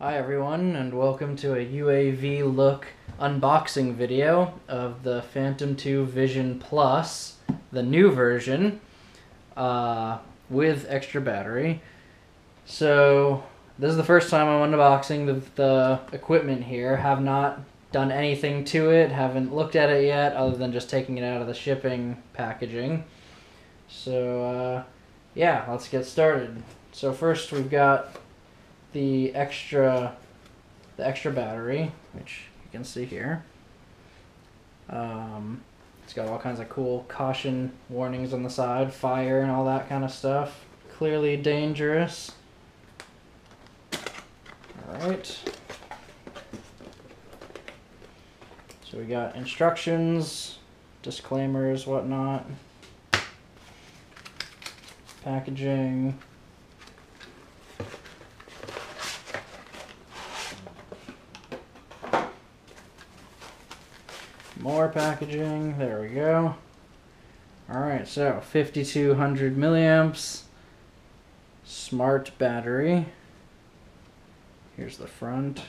Hi everyone, and welcome to a UAV look unboxing video of the Phantom 2 Vision Plus, the new version, with extra battery. So this is the first time I'm unboxing the equipment here. Have not done anything to it, haven't looked at it yet other than just taking it out of the shipping packaging. So yeah, let's get started. So first we've got the extra battery, which you can see here. It's got all kinds of cool caution warnings on the side, fire and all that kind of stuff. Clearly dangerous. Alright. So we got instructions, disclaimers, whatnot, packaging. More packaging, there we go. Alright, so 5200 milliamps, smart battery. Here's the front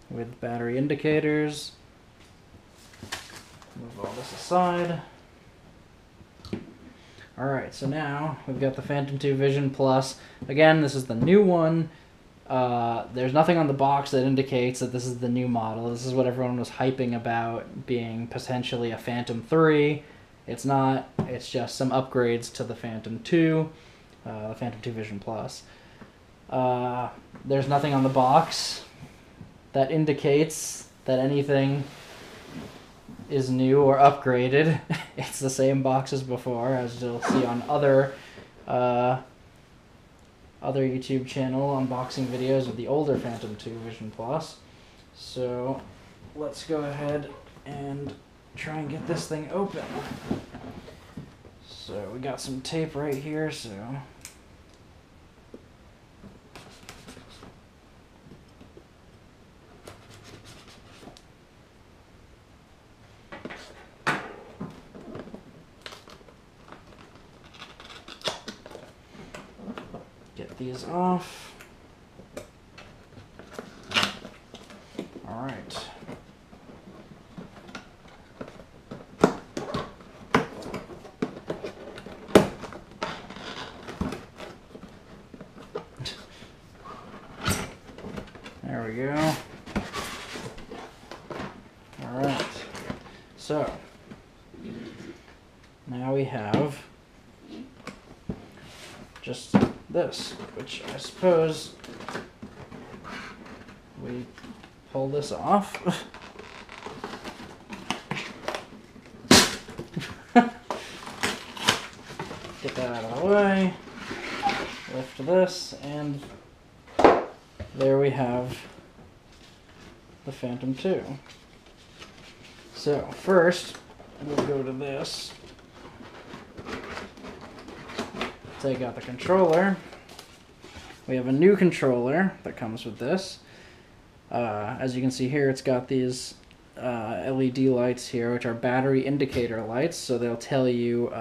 with battery indicators. Move all this aside. Alright, so now we've got the Phantom 2 Vision Plus. Again, this is the new one. There's nothing on the box that indicates that this is the new model. This is what everyone was hyping about being potentially a Phantom 3. It's not. It's just some upgrades to the Phantom 2, the Phantom 2 Vision Plus. There's nothing on the box that indicates that anything is new or upgraded. It's the same box as before, as you'll see on other YouTube channel unboxing videos of the older Phantom 2 Vision Plus. So let's go ahead and try and get this thing open. So we got some tape right here, so get these off. All right. There we go. All right. So now we have just this, which I suppose we pull this off. Get that out of the way, lift this, and there we have the Phantom 2. So first, we'll go to this. Take out the controller. We have a new controller that comes with this. As you can see here, it's got these LED lights here, which are battery indicator lights, so they'll tell you,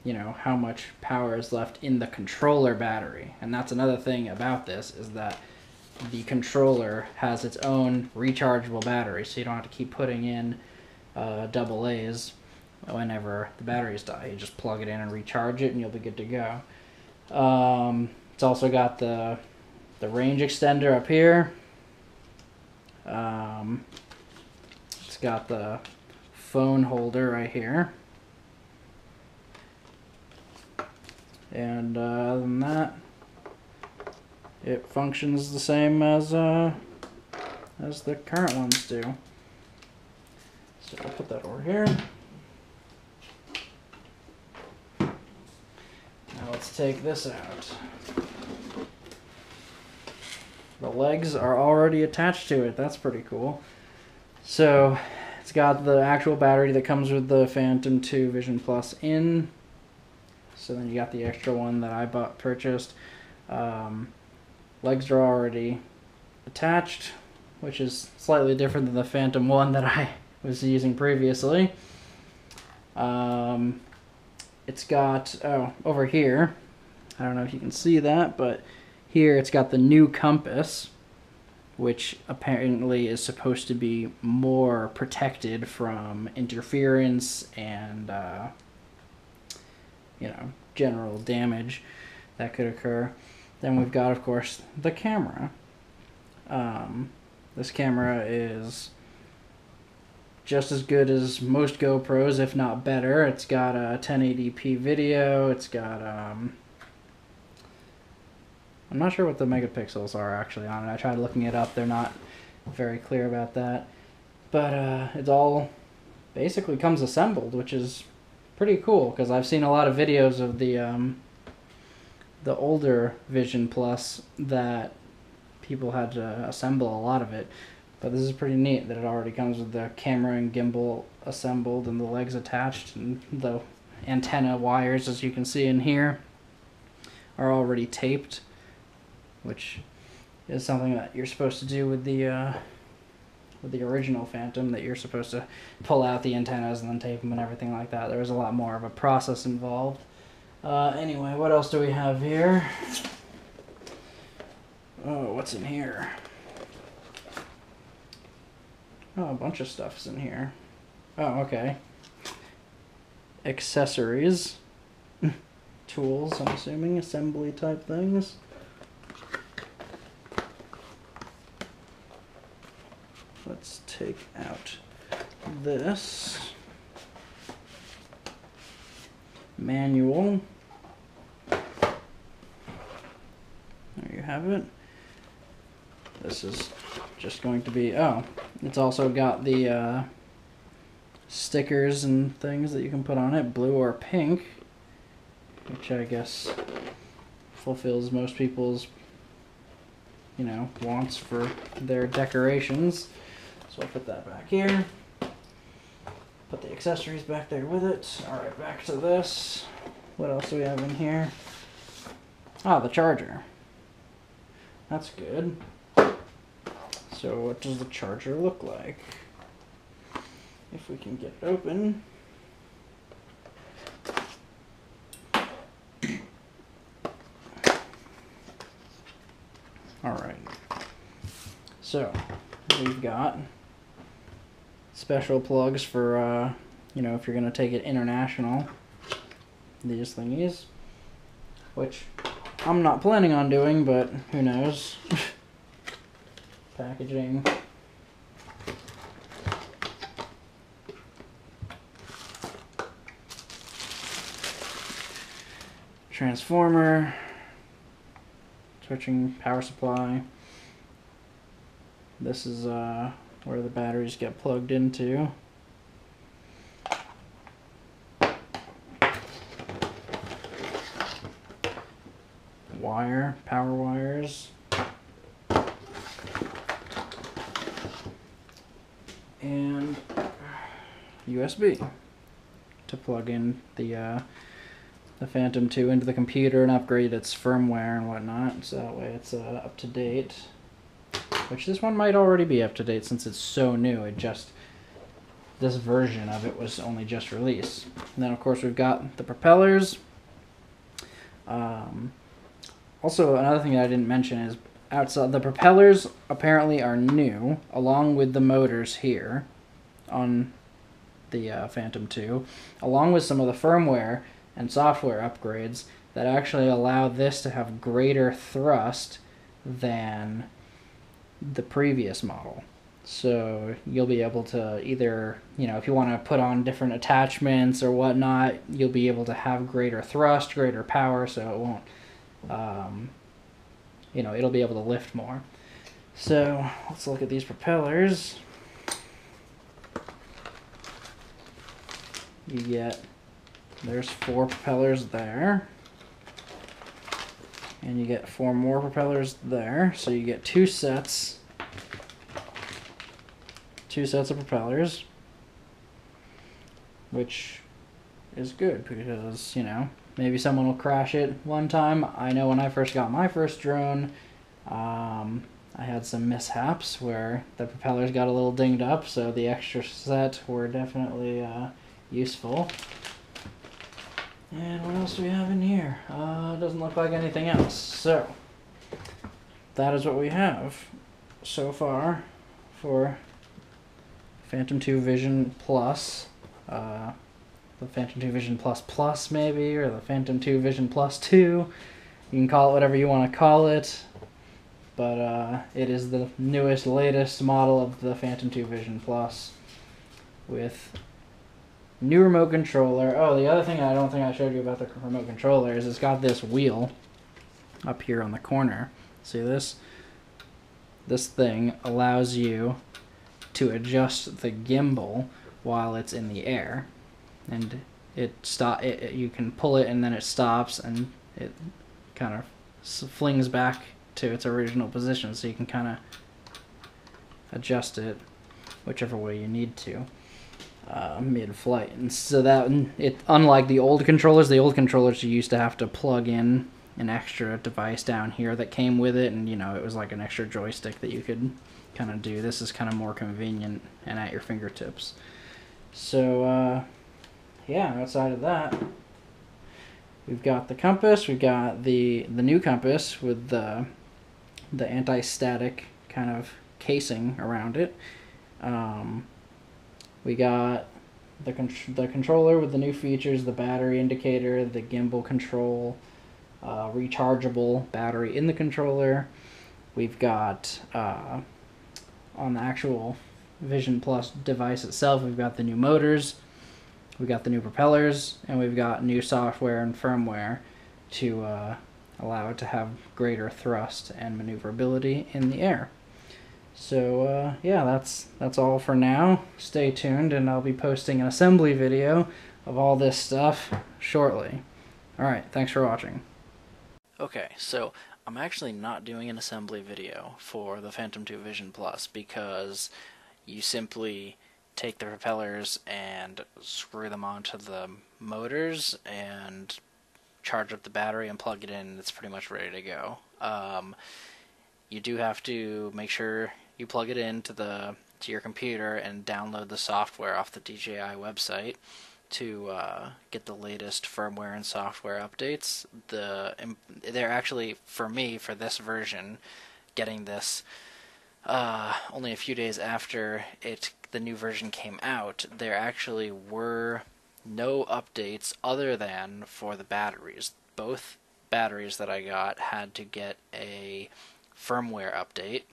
you know, how much power is left in the controller battery. And that's another thing about this, is that the controller has its own rechargeable battery, so you don't have to keep putting in AA's whenever the batteries die. You just plug it in and recharge it and you'll be good to go. It's also got the range extender up here. It's got the phone holder right here. And other than that, it functions the same as the current ones do. So I'll put that over here. Now let's take this out. The legs are already attached to it. That's pretty cool. So it's got the actual battery that comes with the Phantom 2 Vision Plus in. So then you got the extra one that I purchased. Legs are already attached, which is slightly different than the Phantom 1 that I was using previously. It's got, oh, over here, I don't know if you can see that, but Here it's got the new compass, which apparently is supposed to be more protected from interference and, you know, general damage that could occur. Then we've got, of course, the camera. This camera is just as good as most GoPros, if not better. It's got a 1080p video. It's got, I'm not sure what the megapixels are actually on it. I tried looking it up. They're not very clear about that. But it all basically comes assembled, which is pretty cool, because I've seen a lot of videos of the older Vision Plus that people had to assemble a lot of it. But this is pretty neat that it already comes with the camera and gimbal assembled and the legs attached, and the antenna wires, as you can see in here, are already taped, which is something that you're supposed to do with the original Phantom, that you're supposed to pull out the antennas and then tape them and everything like that. There was a lot more of a process involved. Anyway, what else do we have here? Oh, what's in here? Oh, a bunch of stuff's in here. Oh, okay. Accessories. Tools, I'm assuming. Assembly type things. Let's take out this. Manual. There you have it. This is just going to be, oh, it's also got the stickers and things that you can put on it, blue or pink, which I guess fulfills most people's, you know, wants for their decorations. So I'll put that back here. Put the accessories back there with it. Alright, back to this. What else do we have in here? Ah, the charger. That's good. So what does the charger look like? If we can get it open. Alright. So, we've got special plugs for, you know, if you're going to take it international. These thingies. Which I'm not planning on doing, but who knows. Packaging. Transformer. Switching power supply. This is where the batteries get plugged into. Wire, power wires. And USB to plug in the Phantom 2 into the computer and upgrade its firmware and whatnot, so that way it's up to date. Which this one might already be up to date since it's so new. This version of it was only just released. And then of course we've got the propellers. Also, another thing that I didn't mention is outside the propellers apparently are new, along with the motors here on the Phantom 2, along with some of the firmware and software upgrades that actually allow this to have greater thrust than the previous model. So you'll be able to either, you know, if you want to put on different attachments or whatnot, you'll be able to have greater thrust, greater power, so it won't, you know, it'll be able to lift more. So let's look at these propellers. You get, there's 4 propellers there. And you get 4 more propellers there. So you get 2 sets. 2 sets of propellers. Which is good because, you know, maybe someone will crash it one time. I know when I first got my first drone, I had some mishaps where the propellers got a little dinged up, so the extra set were definitely useful. And what else do we have in here? Doesn't look like anything else. So, that is what we have so far for Phantom 2 Vision Plus. The Phantom 2 Vision Plus Plus, maybe, or the Phantom 2 Vision Plus 2. You can call it whatever you want to call it, but it is the newest, latest model of the Phantom 2 Vision Plus with new remote controller. Oh, the other thing I don't think I showed you about the remote controller is it's got this wheel up here on the corner. See this? This thing allows you to adjust the gimbal while it's in the air. And you can pull it and then it stops and it kind of flings back to its original position, so you can kind of adjust it whichever way you need to mid-flight. And so that unlike the old controllers you used to have to plug in an extra device down here that came with it, and it was like an extra joystick that you could kind of do. This is kind of more convenient and at your fingertips. So yeah, outside of that, we've got the compass. We've got the new compass with the anti-static kind of casing around it. We got the controller with the new features, the battery indicator, the gimbal control, rechargeable battery in the controller. We've got on the actual Vision Plus device itself, we've got the new motors, we've got the new propellers, and we've got new software and firmware to allow it to have greater thrust and maneuverability in the air. So yeah, that's all for now. Stay tuned, and I'll be posting an assembly video of all this stuff shortly. Alright, thanks for watching. Okay, so I'm actually not doing an assembly video for the Phantom 2 Vision Plus because you simply take the propellers and screw them onto the motors and charge up the battery and plug it in, and it's pretty much ready to go. You do have to make sure you plug it into your computer and download the software off the DJI website to get the latest firmware and software updates. They're actually, for me, for this version, getting this only a few days after the new version came out, there actually were no updates other than for the batteries. Both batteries that I got had to get a firmware update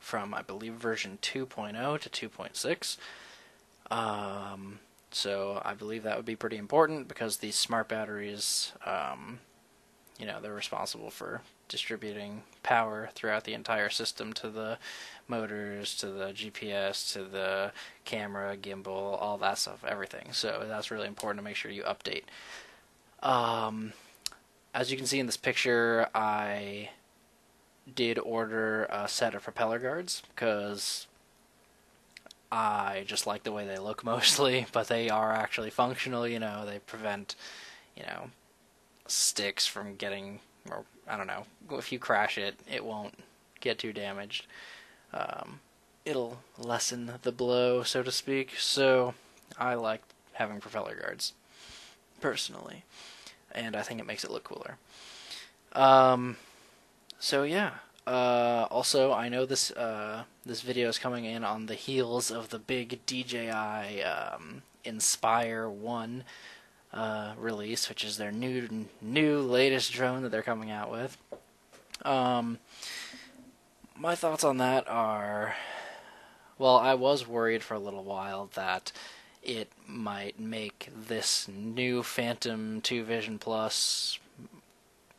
from, I believe, version 2.0 to 2.6. So I believe that would be pretty important because these smart batteries, they're responsible for distributing power throughout the entire system to the motors, to the GPS, to the camera, gimbal, all that stuff, everything. So that's really important to make sure you update. As you can see in this picture, I did order a set of propeller guards because I just like the way they look mostly, but they are actually functional. They prevent sticks from getting, or I don't know, if you crash it, it won't get too damaged. It'll lessen the blow, so to speak. So I like having propeller guards personally, and I think it makes it look cooler. So yeah. Also, I know this video is coming in on the heels of the big DJI Inspire 1 release, which is their new latest drone that they're coming out with. My thoughts on that are, well, I was worried for a little while that it might make this new Phantom 2 Vision Plus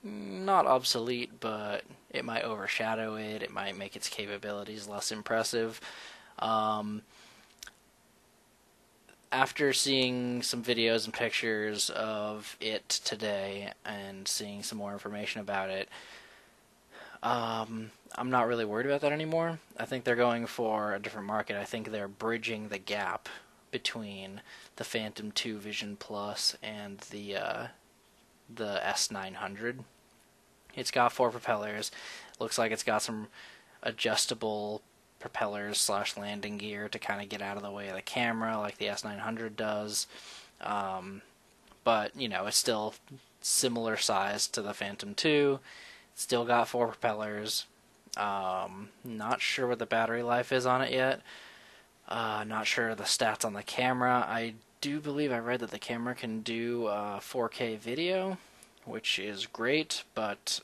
not obsolete, but it might overshadow it. It might make its capabilities less impressive. After seeing some videos and pictures of it today and seeing some more information about it, I'm not really worried about that anymore. I think they're going for a different market. I think they're bridging the gap between the Phantom 2 Vision Plus and the S900. It's got 4 propellers. Looks like it's got some adjustable propellers / landing gear to kind of get out of the way of the camera like the S900 does. But, it's still similar size to the Phantom 2. It's still got 4 propellers. Not sure what the battery life is on it yet. Not sure the stats on the camera. I do believe I read that the camera can do 4K video, which is great, but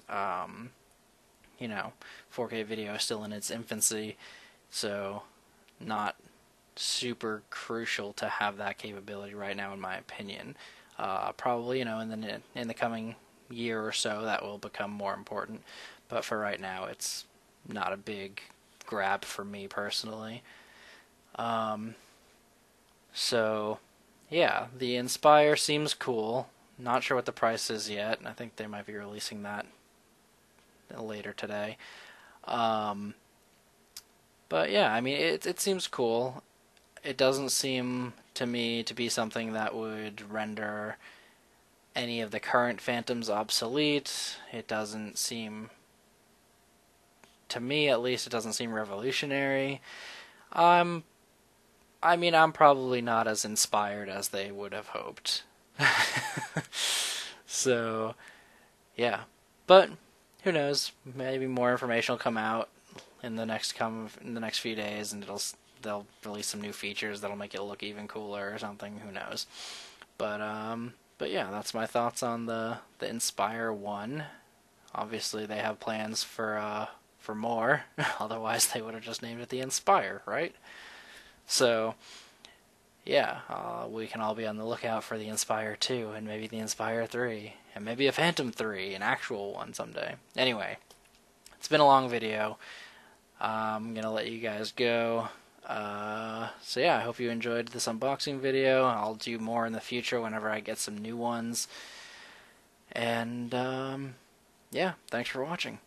you know, 4K video is still in its infancy, so not super crucial to have that capability right now, in my opinion. Probably, you know, in the coming year or so, that will become more important. But for right now, it's not a big grab for me personally. So, yeah, the Inspire seems cool. Not sure what the price is yet. I think they might be releasing that later today. But yeah, I mean, it seems cool. It doesn't seem to me to be something that would render any of the current Phantoms obsolete. It doesn't seem, to me at least, it doesn't seem revolutionary. I mean, I'm probably not as inspired as they would have hoped. So, yeah. But who knows? Maybe more information will come out in the next few days, and they'll release some new features that'll make it look even cooler or something. Who knows? But yeah, that's my thoughts on the Inspire 1. Obviously, they have plans for more. Otherwise, they would have just named it the Inspire, right? So, yeah, we can all be on the lookout for the Inspire 2, and maybe the Inspire 3, and maybe a Phantom 3, an actual one someday. Anyway, it's been a long video. I'm going to let you guys go. So yeah, I hope you enjoyed this unboxing video. I'll do more in the future whenever I get some new ones. And, yeah, thanks for watching.